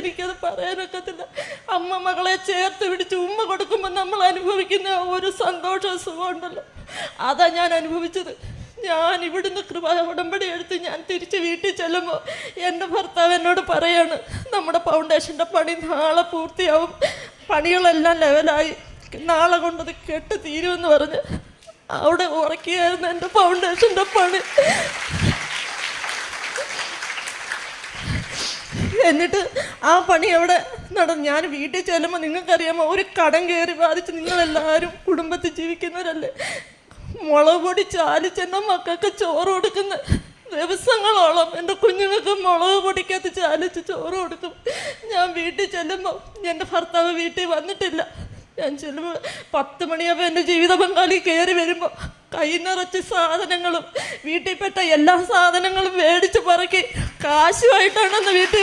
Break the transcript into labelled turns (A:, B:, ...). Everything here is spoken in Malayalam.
A: എനിക്കത് പറയാനൊക്കത്തില്ല. അമ്മ മകളെ ചേർത്ത് പിടിച്ച് ഉമ്മ കൊടുക്കുമ്പോൾ നമ്മൾ അനുഭവിക്കുന്ന ഒരു സന്തോഷ സുഖമുണ്ടല്ലോ, അതാ ഞാൻ അനുഭവിച്ചത്. ഞാൻ ഇവിടുന്ന് ഉടമ്പടി എടുത്ത് ഞാൻ തിരിച്ച് വീട്ടിൽ ചെല്ലുമ്പോൾ എൻ്റെ ഭർത്താവ് എന്നോട് പറയാണ്, നമ്മുടെ ഫൗണ്ടേഷൻ്റെ പണി നാളെ പൂർത്തിയാവും, പണികളെല്ലാം ലെവലായി, നാളെ കൊണ്ടത് കെട്ട് തീരുമെന്ന് പറഞ്ഞ് അവിടെ ഉറക്കിയായിരുന്നു എൻ്റെ ഫൗണ്ടേഷൻ്റെ പണി. എന്നിട്ട് ആ പണി എവിടെ നടന്നു? ഞാൻ വീട്ടിൽ ചെല്ലുമ്പോൾ നിങ്ങൾക്കറിയാമോ, ഒരു കടം കയറി ബാധിച്ച് നിങ്ങളെല്ലാവരും കുടുംബത്തിൽ ജീവിക്കുന്നവരല്ലേ, മുളക് പൊടി ചാലിച്ചെൻ്റെ മക്കൾക്ക് ചോറ് കൊടുക്കുന്ന ദിവസങ്ങളോളം എൻ്റെ കുഞ്ഞുങ്ങൾക്ക് മുളക് പൊടിക്കകത്ത് ചാലിച്ച് ചോറ് കൊടുക്കും. ഞാൻ വീട്ടിൽ ചെല്ലുമ്പോൾ എൻ്റെ ഭർത്താവ് വീട്ടിൽ വന്നിട്ടില്ല. ഞാൻ ചെല്ലുമ്പോൾ 10 മണിയാകുമ്പോൾ എൻ്റെ ജീവിത പങ്കാളി കയറി വരുമ്പോൾ കൈ നിറച്ച് സാധനങ്ങളും വീട്ടിൽപ്പെട്ട എല്ലാ സാധനങ്ങളും മേടിച്ച് പറക്കി കാശുമായിട്ടാണ് വീട്ടിൽ